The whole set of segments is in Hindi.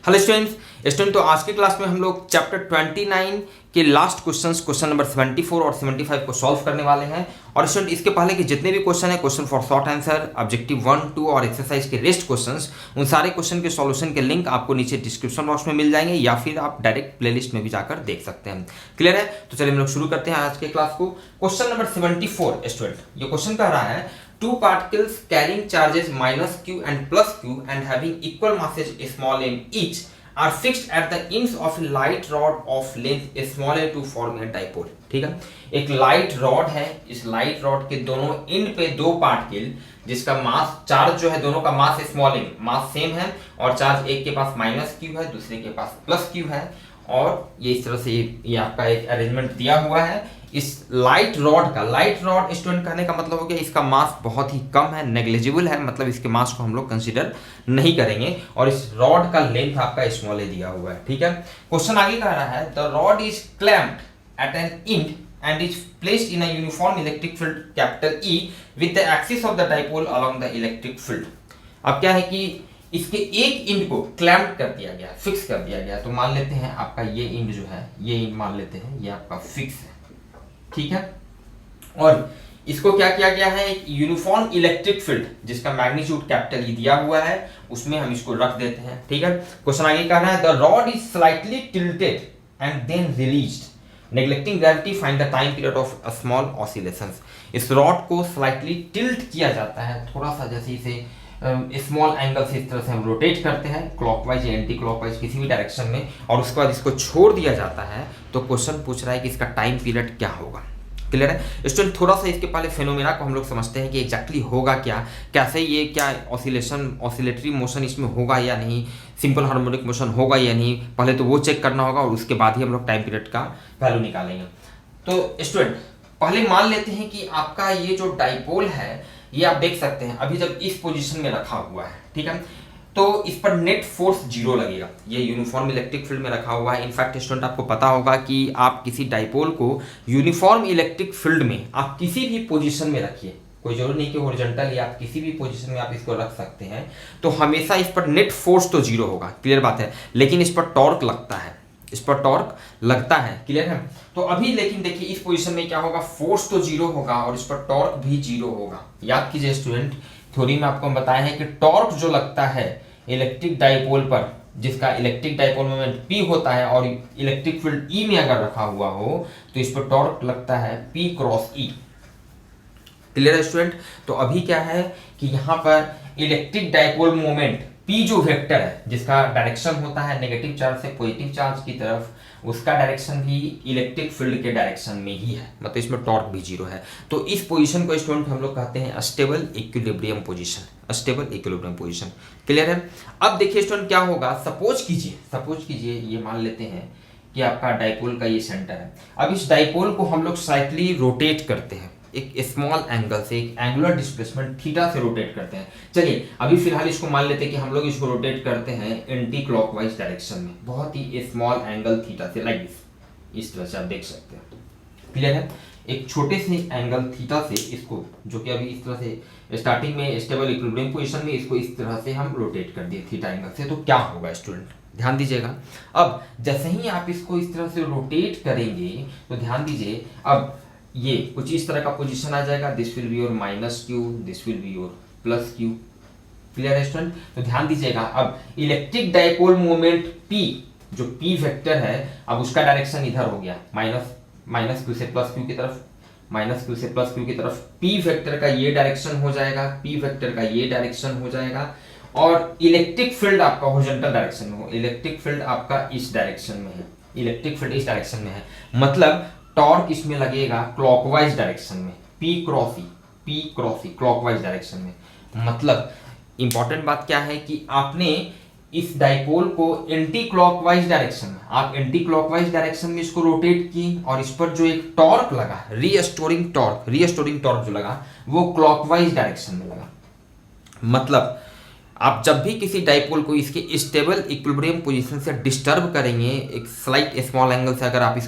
हेलो स्टूडेंट तो आज के क्लास में हम लोग चैप्टर 29 के लास्ट क्वेश्चन नंबर 74 और 75 को सॉल्व करने वाले हैं। और स्टूडेंट इसके पहले के जितने भी क्वेश्चन है, question for short answer, objective 1, 2 और एक्सरसाइज के रेस्ट क्वेश्चंस, उन सारे क्वेश्चन के सॉल्यूशन के लिंक आपको नीचे डिस्क्रिप्शन बॉक्स में मिल जाएंगे या फिर आप डायरेक्ट प्लेलिस्ट में भी जाकर देख सकते हैं। क्लियर है? तो चलिए हम लोग शुरू करते हैं आज के क्लास को। क्वेश्चन नंबर 74 स्टूडेंट, ये क्वेश्चन कह रहा है two particles carrying charges minus q and plus q and having equal masses small m each are fixed at the ends of a light rod of length small a to form a dipole। ठीक है, एक लाइट रॉड है, इस लाइट रॉड के दोनों एंड पे दो पार्टिकल जिसका मास चार्ज जो है दोनों का mass small M, mass same है और चार्ज एक के पास माइनस क्यू है, दूसरे के पास प्लस क्यू है। और ये इस तरह से ये आपका एक अरेंजमेंट दिया हुआ है। इस लाइट रॉड का, लाइट रॉड स्टूडेंट कहने का मतलब हो गया इसका मास बहुत ही कम है, नेग्लिजिबल है, मतलब इसके मास को हम लोग कंसीडर नहीं करेंगे। और इस रॉड का लेंथ आपका स्मॉल ए दिया हुआ है। ठीक है, क्वेश्चन आगे कह रहा है the rod is clamped at an end and is placed in a uniform electric field capital E with the axis of the dipole along the electric field। अब क्या है कि इसके एक इंड को क्लैम्प कर दिया गया, फिक्स कर दिया गया। तो मान लेते हैं आपका ये इंड जो है, ये इंड मान लेते हैं ये आपका फिक्स है। ठीक है, और इसको क्या किया गया है, एक यूनिफॉर्म इलेक्ट्रिक फील्ड जिसका मैग्नीट्यूड कैपिटल ई दिया हुआ है, उसमें हम इसको रख देते हैं। ठीक है, क्वेश्चन आगे कहना है the rod is slightly tilted and then released neglecting gravity find the time period of small oscillations. इस रॉड को स्लाइटली टिल्ट किया जाता है, थोड़ा सा जैसे इसे स्मॉल एंगल से इस तरह से हम रोटेट करते हैं क्लॉकवाइज या एंटी क्लॉकवाइज किसी भी डायरेक्शन में, और उसके बाद इसको छोड़ दिया जाता है। तो क्वेश्चन पूछ रहा है कि इसका टाइम पीरियड क्या होगा। क्लियर है स्टूडेंट? थोड़ा सा इसके पहले फेनोमेना को हम लोग समझते हैं कि एग्जैक्टली होगा क्या, कैसे ये क्या ऑसिलेटरी मोशन इसमें होगा या नहीं, सिंपल हार्मोनिक मोशन होगा या नहीं, पहले तो वो चेक करना होगा और उसके बाद ही हम लोग टाइम पीरियड का वैल्यू निकालेंगे। तो स्टूडेंट पहले मान लेते हैं कि आपका ये जो डाइपोल है ये आप देख सकते हैं अभी जब इस पोजीशन में रखा हुआ है। ठीक है, तो इस पर नेट फोर्स जीरो लगेगा, ये यूनिफॉर्म इलेक्ट्रिक फील्ड में रखा हुआ है। इनफैक्ट स्टूडेंट आपको पता होगा कि आप किसी डाइपोल को यूनिफॉर्म इलेक्ट्रिक फील्ड में आप किसी भी पोजीशन में रखिए, कोई जरूरी नहीं कि हॉरिजॉन्टल या आप किसी भी पोजीशन में आप इसको रख सकते हैं, तो हमेशा इस पर नेट फोर्स तो जीरो होगा, क्लियर बात है, लेकिन इस पर टॉर्क लगता है, इस पर टॉर्क लगता है। क्लियर है? तो अभी लेकिन देखिए इस पोजीशन में क्या होगा, फोर्स तो जीरो होगा और इस पर टॉर्क भी जीरो होगा। याद कीजिए स्टूडेंट, थ्योरी में आपको बताया है कि टॉर्क जो लगता है इलेक्ट्रिक डाइपोल पर, जिसका इलेक्ट्रिक डाइपोल मोमेंट P होता है और इलेक्ट्रिक फील्ड E में अगर रखा हुआ हो तो इस पर टॉर्क लगता है P क्रॉस E। क्लियर है स्टूडेंट? तो अभी क्या है कि यहाँ पर इलेक्ट्रिक डाइपोल मोमेंट P जो वेक्टर है जिसका डायरेक्शन होता है नेगेटिव चार्ज से पॉजिटिव चार्ज की तरफ, उसका डायरेक्शन भी इलेक्ट्रिक फील्ड के डायरेक्शन में ही है, मतलब इसमें टॉर्क भी जीरो है। तो इस पोजीशन को स्टूडेंट हम लोग कहते हैं stable equilibrium position, stable equilibrium position. Clear है? अब देखिए स्टूडेंट क्या होगा, सपोज कीजिए ये मान लेते हैं कि आपका डाइपोल का ये सेंटर है। अब इस डाइपोल को हम लोग साइक्ली रोटेट करते हैं, एक स्मॉल एंगल से, एक एंगुलर डिस्प्लेसमेंट थीटा से रोटेट करते हैं। चलिए अभी फिलहाल इसको मान लेते हैं कि हम लोग इसको रोटेट करते हैं एंटी क्लॉकवाइज डायरेक्शन में, बहुत ही स्मॉल एंगल थीटा से, लाइक इस तरह से आप देख सकते हैं। क्लियर है? एक छोटे से एंगल थीटा से इसको, जो कि अभी इस तरह से स्टार्टिंग में स्टेबल इक्विलिब्रियम पोजीशन में, इसको इस तरह से हम रोटेट कर दिए थीटा एंगल से। तो क्या होगा स्टूडेंट, ध्यान दीजिएगा। अब जैसे ही आप इसको इस तरह से रोटेट करेंगे तो ध्यान दीजिए, अब ये कुछ इस तरह का पोजीशन आ जाएगा, this will be your minus Q, this will be your plus Q. Clear है स्टूडेंट? तो ध्यान दीजिएगा, अब इलेक्ट्रिक डाइपोल मोमेंट P, जो P वेक्टर है, अब उसका डायरेक्शन इधर हो गया, माइनस क्यू से प्लस क्यू की तरफ, माइनस क्यू से प्लस क्यू की तरफ। P वेक्टर का ये डायरेक्शन हो जाएगा, P वेक्टर का ये डायरेक्शन हो जाएगा, और इलेक्ट्रिक फील्ड आपका हॉरिजॉन्टल डायरेक्शन में हो, इलेक्ट्रिक फील्ड आपका इस डायरेक्शन में है, इलेक्ट्रिक फील्ड इस डायरेक्शन में है, मतलब टॉर्क इसमें लगेगा क्लॉकवाइज डायरेक्शन में, P cross E clockwise direction में। मतलब इंपॉर्टेंट बात क्या है कि आपने इस डाइपोल को एंटी क्लॉकवाइज डायरेक्शन में, आप एंटी क्लॉकवाइज डायरेक्शन में इसको रोटेट किए और इस पर जो एक टॉर्क लगा, रीस्टोरिंग टॉर्क जो लगा वो क्लॉकवाइज डायरेक्शन में लगा। मतलब आप जब भी किसी डाइपोल को इसके स्टेबल इक्विलिब्रियम पोजीशन से डिस्टर्ब करेंगे, एक स्लाइट स्मॉल एंगल से अगर आप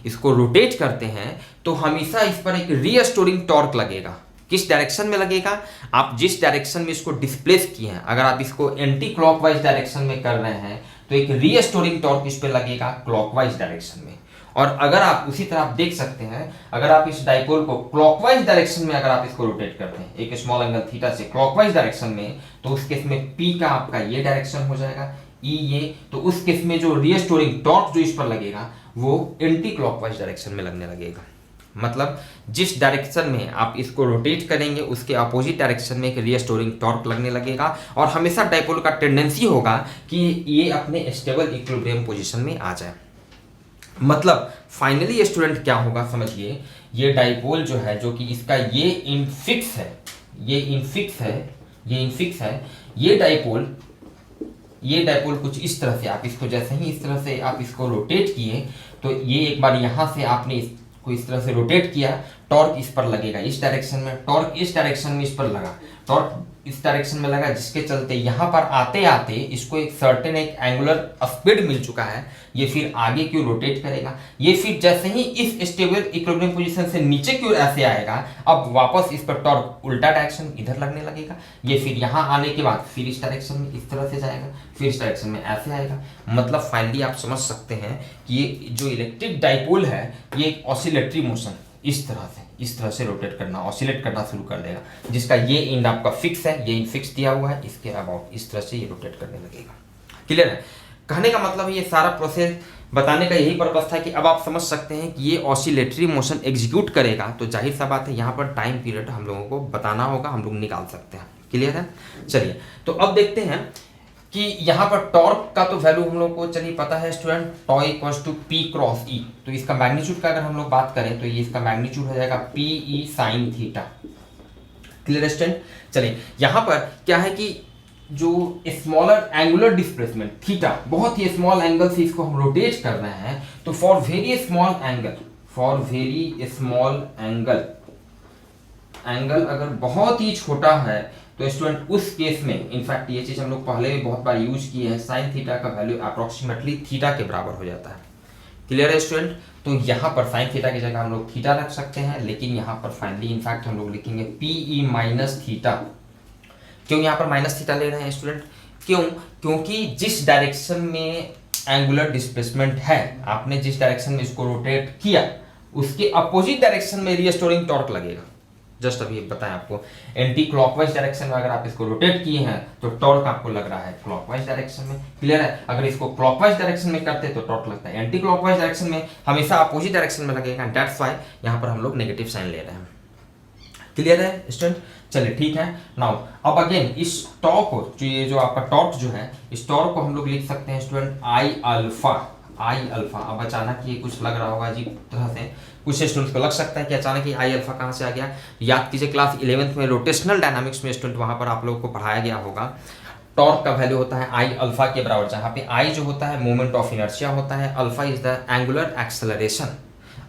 इसको रोटेट करते हैं तो हमेशा इस पर एक रीस्टोरिंग टॉर्क लगेगा, किस डायरेक्शन में लगेगा, आप जिस डायरेक्शन में इसको डिस्प्लेस किए हैं, अगर आप इसको एंटी क्लॉकवाइज डायरेक्शन में कर रहे हैं तो एक रीस्टोरिंग टॉर्क इस पे लगेगा क्लॉकवाइज डायरेक्शन में। और अगर आप उसी तरह आप देख सकते हैं, अगर आप इस डाइपोल को क्लॉकवाइज डायरेक्शन में अगर आप इसको रोटेट करते हैं एक स्मॉल एंगल थीटा से क्लॉकवाइज डायरेक्शन में, तो उस केस में पी का आपका ये डायरेक्शन हो जाएगा, ई ये, तो उस केस में जो रीस्टोरिंग टॉर्क जो इस पर लगेगा वो एंटी क्लॉकवाइज डायरेक्शन में लगने लगेगा। मतलब जिस डायरेक्शन में आप इसको रोटेट करेंगे उसके अपोजिट डायरेक्शन में एक रीस्टोरिंग टॉर्क लगने लगेगा, और हमेशा डाइपोल का टेंडेंसी होगा कि ये अपने स्टेबल इक्विलिब्रियम पोजीशन में आ जाए। मतलब फाइनली स्टूडेंट क्या होगा समझिए, ये डाइपोल जो है, जो कि इसका ये इनफिक्स है, ये इनफिक्स है, ये इनफिक्स है, ये डाइपोल कुछ इस तरह से, आप इसको जैसे ही इस तरह से आप इसको रोटेट किए तो ये एक बार यहां से आपने इसको इस तरह से रोटेट किया, टॉर्क इस पर लगेगा इस डायरेक्शन में, टॉर्क इस डायरेक्शन में इस पर लगा, टॉर्क इस डायरेक्शन में लगा, जिसके चलते यहां पर आते आते इसको एक सर्टेन एक एंगुलर स्पीड मिल चुका है, ये फिर आगे क्यों रोटेट करेगा, ये फिर जैसे ही इस स्टेबल इक्विलिब्रियम पोजीशन से नीचे क्यों ऐसे आएगा, अब वापस इस पर टॉर्क उल्टा डायरेक्शन इधर लगने लगेगा, ये फिर यहां आने के बाद फिर इस डायरेक्शन में इस तरह से जाएगा, फिर इस डायरेक्शन में ऐसे आएगा। मतलब फाइनली आप समझ सकते हैं कि ये जो इलेक्ट्रिक डाइपोल है ये एक ऑसिलेटरी मोशन इस तरह से रोटेट करना, ऑसिलेट करना शुरू कर देगा, जिसका ये एंड आपका फिक्स है, ये एंड फिक्स दिया हुआ है, इसके अबाउट इस तरह से ये रोटेट करने लगेगा। क्लियर है? कहने का मतलब ये सारा प्रोसेस बताने का यही पर्पस था कि अब आप समझ सकते हैं कि ये ऑसिलेटरी मोशन एग्जीक्यूट करेगा, तो जाहिर सा बात है यहाँ पर टाइम पीरियड हम लोगों को बताना होगा, हम लोग निकाल सकते हैं। क्लियर है? चलिए तो अब देखते हैं कि यहाँ पर टॉर्क का तो वैल्यू हम लोग को चलिए पता है student, tau equals to P cross E, तो इसका मैग्नीट्यूड का अगर हम लोग बात करें तो ये इसका मैग्नीट्यूड हो जाएगा P E sine theta. Clear student? चलिए यहाँ पर क्या है कि जो स्मॉलर एंगुलर डिस्प्लेसमेंट थीटा, बहुत ही स्मॉल एंगल से इसको हम रोटेट कर रहे हैं, तो फॉर वेरी स्मॉल एंगल अगर बहुत ही छोटा है तो स्टूडेंट उस केस में, इनफैक्ट ये चीज हम लोग पहले भी बहुत बार यूज किए हैं, साइन थीटा का वैल्यू अप्रोक्सीमेटली थीटा के बराबर हो जाता है। क्लियर है स्टूडेंट? तो यहाँ पर साइन थीटा की जगह हम लोग थीटा रख सकते हैं, लेकिन यहाँ पर फाइनली इनफैक्ट हम लोग लिखेंगे पीई माइनस थीटा। क्यों यहाँ पर माइनस थीटा ले रहे हैं स्टूडेंट? क्यों? क्योंकि जिस डायरेक्शन में एंगुलर डिस्प्लेसमेंट है, आपने जिस डायरेक्शन में इसको रोटेट किया उसके अपोजिट डायरेक्शन में रीस्टोरिंग टॉर्क लगेगा। जस्ट अभी बताएं आपको, एंटी क्लॉकवाइज डायरेक्शन में अगर आप इसको रोटेट किए हैं तो टॉर्क आपको लग रहा है क्लॉकवाइज डायरेक्शन में। क्लियर है? अगर इसको क्लॉकवाइज डायरेक्शन में करते तो टॉर्क लगता है एंटी क्लॉकवाइज डायरेक्शन में, हमेशा अपोजिट डायरेक्शन में लगेगा, दैट्स व्हाई यहाँ पर हम लोग नेगेटिव साइन ले रहे हैं। क्लियर है स्टूडेंट? चलिए ठीक है। नाउ अब अगेन इस टॉर्क को, जो ये जो आपका टॉर्क जो है, इस टॉर्क को हम लोग लिख सकते हैं स्टूडेंट आई अल्फा। अब अचानक ये कुछ लग रहा होगा अजीब तरह से, कुछ स्टूडेंट्स को लग सकता है कि अचानक ये आई अल्फा कहाँ से आ गया। याद कीजिए क्लास 11th में रोटेशनल डायनामिक्स में स्टूडेंट वहां पर आप लोगों को पढ़ाया गया होगा, टॉर्क का वैल्यू होता है आई अल्फा के बराबर, जहां पे आई जो होता है मोमेंट ऑफ इनर्शिया होता है, alpha is the angular acceleration.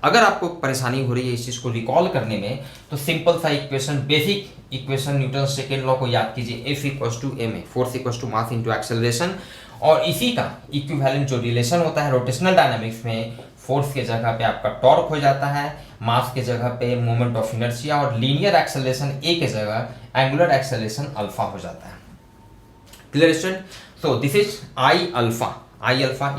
अगर आपको परेशानी हो रही है इस चीज को रिकॉल करने में, तो सिंपल सा equation, basic equation Newton second law को याद कीजिए, F equals to M A, force equals to mass into acceleration, और इसी का इक्विवेलेंट जो रिलेशन होता है रोटेशनल डायनामिक्स में, फोर्स के जगह पे आपका टॉर्क हो जाता है, मास के जगह पे मोमेंट ऑफ इनर्शिया, और लीनियर एक्सेलरेशन ए के जगह एंगुलर एक्सेलरेशन अल्फा हो जाता है। Clear student? So this is I alpha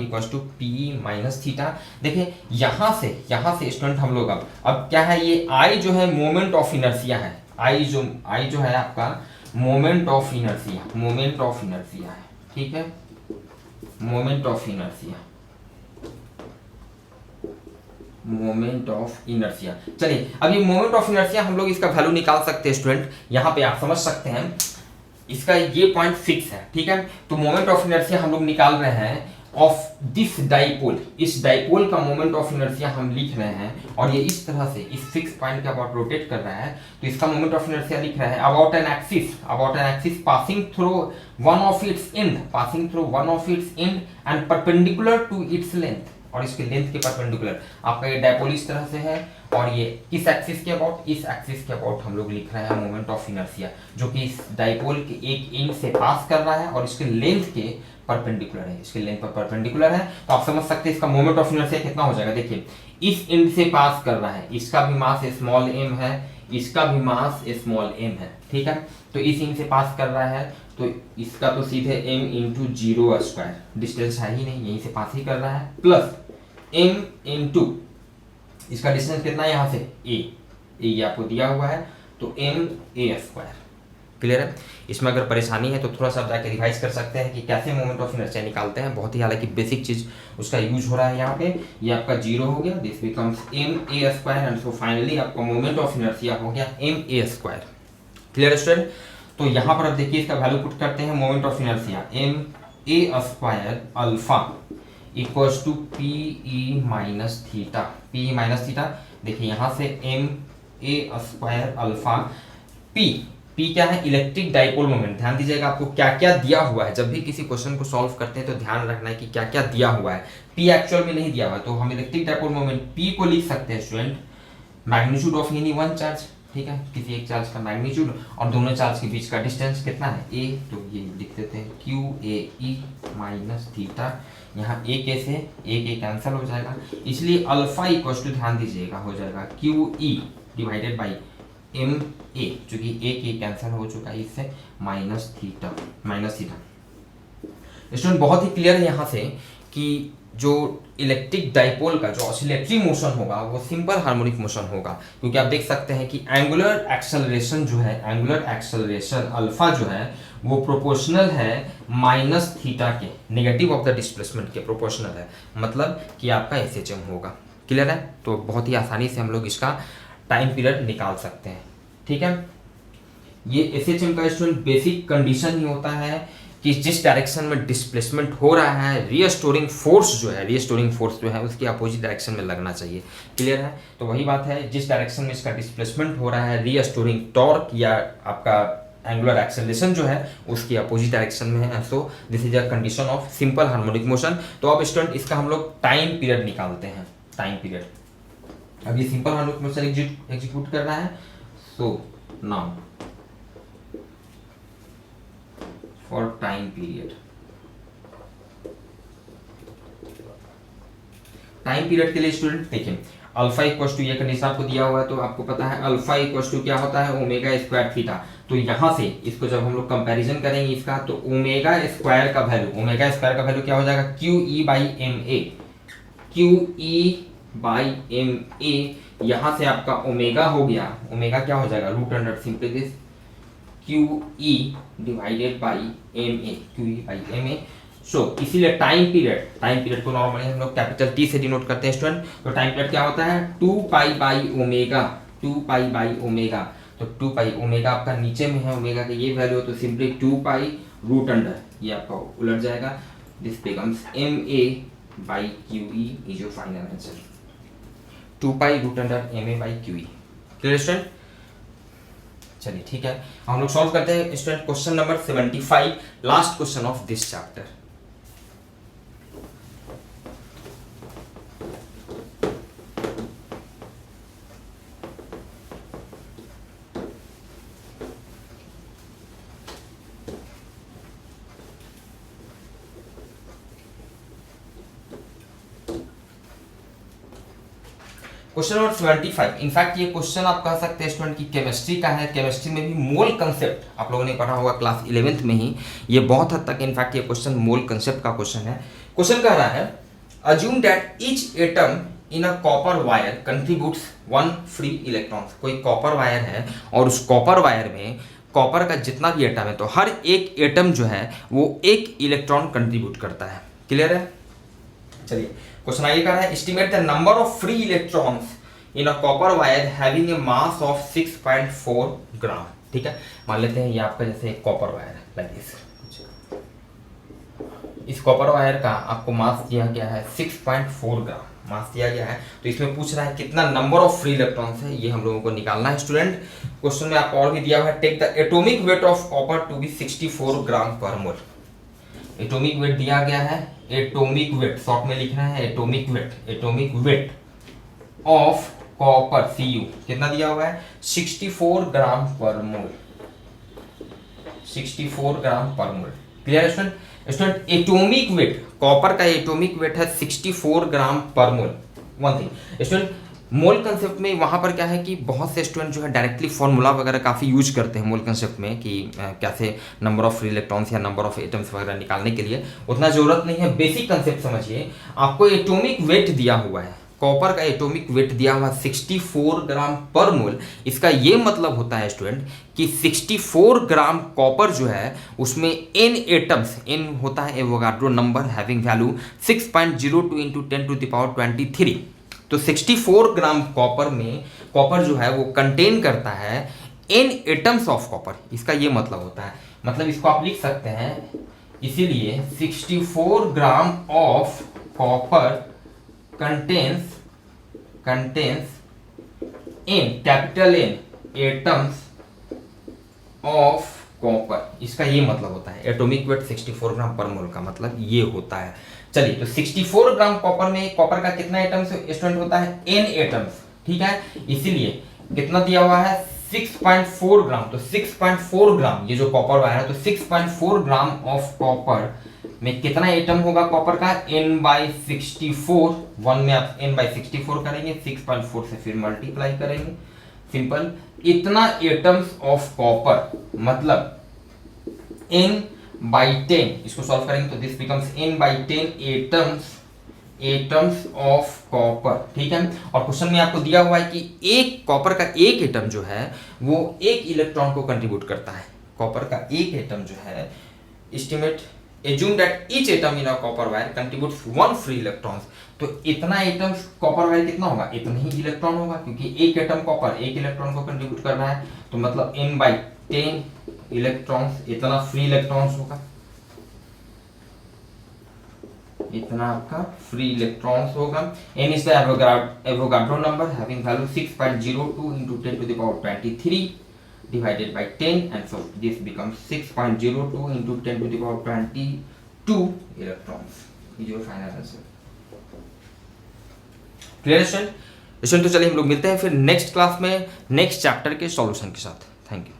equals to P minus theta. देखिए यहाँ से स्टूडेंट हम लोग अब क्या है, ये आई जो है मोमेंट ऑफ इनर्शिया है, आई जो है आपका मोमेंट ऑफ इनर्शिया है, ठीक है, मोमेंट ऑफ इनर्शिया। चलिए अब ये मोमेंट ऑफ इनर्शिया हम लोग इसका वैल्यू निकाल सकते हैं स्टूडेंट, यहाँ पे आप समझ सकते हैं इसका ये पॉइंट फिक्स है, ठीक है। तो मोमेंट ऑफ इनर्शिया हम लोग निकाल रहे हैं ऑफ दिस डाइपोल, इस डाइपोल का मोमेंट ऑफ इनर्शिया हम लिख रहे हैं, और ये इस तरह से इस फिक्स पॉइंट के अबाउट रोटेट कर रहा है, तो इसका मोमेंट ऑफ इनर्शिया लिख रहा है about an axis passing through one of its end and perpendicular to its length, और इसके लेंथ के परपेंडिकुलर आपका ये डाइपोल इस तरह से है, और ये किस एक्सिस के अबाउट, इस एक्सिस के अबाउट हम लोग लिख रहे हैं मोमेंट ऑफ इनर्शिया, जो कि इस डाइपोल के एक एंड से पास कर रहा है और इसके लेंथ के परपेंडिकुलर है, इसके लेंथ पर परपेंडिकुलर है। तो आप समझ सकते हैं इसका मोमेंट ऑफ इनर्शिया कितना हो जाएगा। देखिए इस एंड से पास कर रहा है, इसका भी मास स्मॉल m है, इसका भी मास स्मॉल m है, ठीक है। तो इस m से पास कर रहा है तो इसका तो सीधे m इंटू 0² डिस्टेंस है ही नहीं, यहीं से पास ही कर रहा है, प्लस m इंटू इसका डिस्टेंस कितना है यहाँ से a ये आपको दिया हुआ है तो ma²। क्लियर है। इसमें अगर परेशानी है तो थोड़ा सा जाके रिवाइज कर सकते हैं कि कैसे मोमेंट ऑफ इनर्शिया निकालते हैं, बहुत ही हालांकि बेसिक चीज उसका यूज हो रहा है यहाँ पे। ये आपका 0 हो गया, this becomes ma² and so finally आपका मोमेंट ऑफ इनर्शिया हो गया ma²। Clear student. तो यहाँ पर अब देखिए इसका वैल्यू पुट करते हैं, moment of inertia ma² alpha equals to pe minus theta. देखिए यहाँ से ma² अल्फा p क्या है, इलेक्ट्रिक डाइपोल मोमेंट। ध्यान दीजिएगा आपको क्या क्या दिया हुआ है, जब भी किसी क्वेश्चन को सॉल्व करते हैं तो ध्यान रखना है कि क्या क्या दिया हुआ है। p एक्चुअल में नहीं दिया हुआ है तो हम इलेक्ट्रिक डाइपोल मोमेंट p को लिख सकते हैं student magnitude of any one charge, ठीक है, किसी एक चार्ज का मैग्नीट्यूड और दोनों चार्ज के बीच का डिस्टेंस कितना है a, तो ये लिख देते हैं QAE माइनस थीटा। यहाँ a के से a कैंसिल हो जाएगा, इसलिए अल्फा इक्वल टू ध्यान दीजिएगा हो जाएगा QE डिवाइडेड बाई ma, चूंकि a कैंसिल हो चुका है इससे, माइनस थीटा। स्टूडेंट बहुत ही क्लियर है यहाँ से कि जो इलेक्ट्रिक डाइपोल का जो ऑसिलेटरी मोशन होगा वो सिंपल हार्मोनिक मोशन होगा, क्योंकि आप देख सकते हैं कि एंगुलर एक्सेलरेशन जो है, एंगुलर एक्सेलरेशन अल्फा जो है वो प्रोपोर्शनल है माइनस थीटा के, नेगेटिव ऑफ द डिस्प्लेसमेंट के प्रोपोर्शनल है, मतलब कि आपका SHM होगा। क्लियर है। तो बहुत ही आसानी से हम लोग इसका टाइम पीरियड निकाल सकते हैं, ठीक है। ये SHM का स्टूडेंट बेसिक कंडीशन ही होता है कि जिस डायरेक्शन में डिस्प्लेसमेंट हो रहा है रिस्टोरिंग फोर्स जो है उसकी अपोजिट डायरेक्शन में लगना चाहिए। क्लियर है। तो वही बात है, जिस डायरेक्शन में इसका डिस्प्लेसमेंट हो रहा है रिस्टोरिंग टॉर्क या आपका एंगुलर एक्सेलरेशन जो है उसकी अपोजिट डायरेक्शन में है। सो this is a condition of simple harmonic motion. तो अब स्टूडेंट इसका हम लोग टाइम पीरियड निकालते हैं। टाइम पीरियड, अब ये सिंपल हार्मोनिक मोशन एग्जीक्यूट कर रहा है। So now for time period, time period के लिए स्टूडेंट देखिए अल्फा इक्वल टू, ये कंडीशन आपको दिया हुआ है तो आपको पता है अल्फा इक्वल टू क्या होता है ω² थीटा। तो यहाँ से इसको जब हम लोग कंपैरिजन करेंगे इसका तो ω² का वैल्यू क्या हो जाएगा QE/MA। यहाँ से आपका ओमेगा हो गया, ओमेगा क्या हो जाएगा √under simply this QE divided by MA। सो इसीलिए टाइम पीरियड को नॉर्मली हम लोग कैपिटल T से डिनोट करते हैं स्टूडेंट। तो टाइम पीरियड क्या होता है 2π/ओमेगा। तो 2π ओमेगा आपका नीचे में है, ओमेगा का ये वैल्यू तो सिंपली 2π√अंडर, ये आपका उलट जाएगा, this becomes MA/QE is your final answer. 2π√अंडर MA/QE। Clear student. चलिए ठीक है, हम लोग सॉल्व करते हैं student question number 75, last question of this chapter. Question number 75, in fact ये क्वेश्चन आप कह सकते हैं स्टूडेंट की केमिस्ट्री का है। केमिस्ट्री में भी मोल कंसेप्ट आप लोगों ने पढ़ा होगा क्लास 11th में ही, ये बहुत हद तक इनफैक्ट ये क्वेश्चन मोल कंसेप्ट का क्वेश्चन है। क्वेश्चन कह रहा है assume that each atom in a copper wire contributes 1 free electron. कोई कॉपर वायर है और उस कॉपर वायर में कॉपर का जितना भी एटम है तो हर एक एटम जो है वो 1 इलेक्ट्रॉन कंट्रीब्यूट करता है। क्लियर है। चलिए क्वेश्चन आगे का है estimate the number of free electrons in a copper wire having a mass of 6.4 ग्राम। ठीक है, मान लेते हैं ये आपका जैसे कॉपर वायर है लाइक दिस। इस कॉपर वायर का आपको मास दिया गया है 6.4 ग्राम मास दिया गया है। तो इसमें पूछ रहा है कितना नंबर ऑफ फ्री इलेक्ट्रॉन्स है, ये हम लोगों को निकालना है स्टूडेंट। क्वेश्चन में आपको और भी दिया हुआ है take the atomic weight of copper to be 64 gram per mole. Atomic weight दिया गया है, एटॉमिक वेट शॉर्ट में लिखना है atomic weight of copper Cu कितना दिया हुआ है 64 ग्राम पर मोल। 64 gram per mole. Clear student. Student atomic weight copper का एटॉमिक वेट है 64 gram per mole. One thing student, mole concept में वहाँ पर क्या है कि बहुत से स्टूडेंट जो है डायरेक्टली फॉर्मूला वगैरह काफ़ी यूज करते हैं मोल कंसेप्ट में कि कैसे नंबर ऑफ फ्री इलेक्ट्रॉन्स या नंबर ऑफ एटम्स वगैरह निकालने के लिए, उतना ज़रूरत नहीं है। बेसिक कंसेप्ट समझिए, आपको एटॉमिक वेट दिया हुआ है, कॉपर का एटॉमिक वेट दिया हुआ 64 ग्राम पर मोल। इसका ये मतलब होता है स्टूडेंट कि 64 ग्राम कॉपर जो है उसमें n एटम्स, n होता है Avogadro number having value 6.02 into 10 to the power 23। तो 64 ग्राम कॉपर में कॉपर जो है वो कंटेन करता है n एटम्स ऑफ कॉपर। इसका ये मतलब होता है, मतलब इसको आप लिख सकते हैं, इसीलिए 64 gram of copper contains n capital N atoms of copper. इसका ये मतलब होता है, एटॉमिक वेट 64 ग्राम पर मोल का मतलब ये होता है। चलिए, तो 64 ग्राम कॉपर में कॉपर का कितना एटम्स स्टूडेंट होता है, n एटम्स, ठीक है। इसीलिए कितना दिया हुआ है 6.4 ग्राम, तो 6.4 ग्राम ये जो कॉपर वायर है, तो 6.4 ग्राम ऑफ कॉपर में कितना एटम होगा कॉपर का, n/64। 1 में आप n/64 करेंगे, 6.4 से फिर मल्टीप्लाई करेंगे, सिंपल। इतना एटम्स ऑफ कॉपर मतलब n/10, इसको सॉल्व करेंगे तो this becomes n/10 atoms of copper, ठीक है। और क्वेश्चन में आपको दिया हुआ है कि एक कॉपर का एक एटम जो है वो एक इलेक्ट्रॉन को कंट्रीब्यूट करता है। कॉपर का एक एटम जो है, estimate assume that each atom in a copper wire contributes 1 free electrons। तो इतना एटम्स कॉपर वायर कितना होगा, इतना ही इलेक्ट्रॉन होगा, क्योंकि एक एटम कॉपर एक इलेक्ट्रॉन को कंट्रीब्यूट कर रहा है, तो मतलब n/10 इलेक्ट्रॉन्स, इतना फ्री इलेक्ट्रॉन्स होगा, इतना आपका फ्री इलेक्ट्रॉन्स होगा। n is the Avogadro number having value 6.02 into 10 to the power 23 divided by 10, and so this becomes 6.02 into 10 to the power 22 electrons। ये जो फाइनल आंसर। Clear student? तो चलिए हम लोग मिलते हैं फिर नेक्स्ट क्लास में नेक्स्ट चैप्टर के सॉल्यूशन के साथ। Thank you.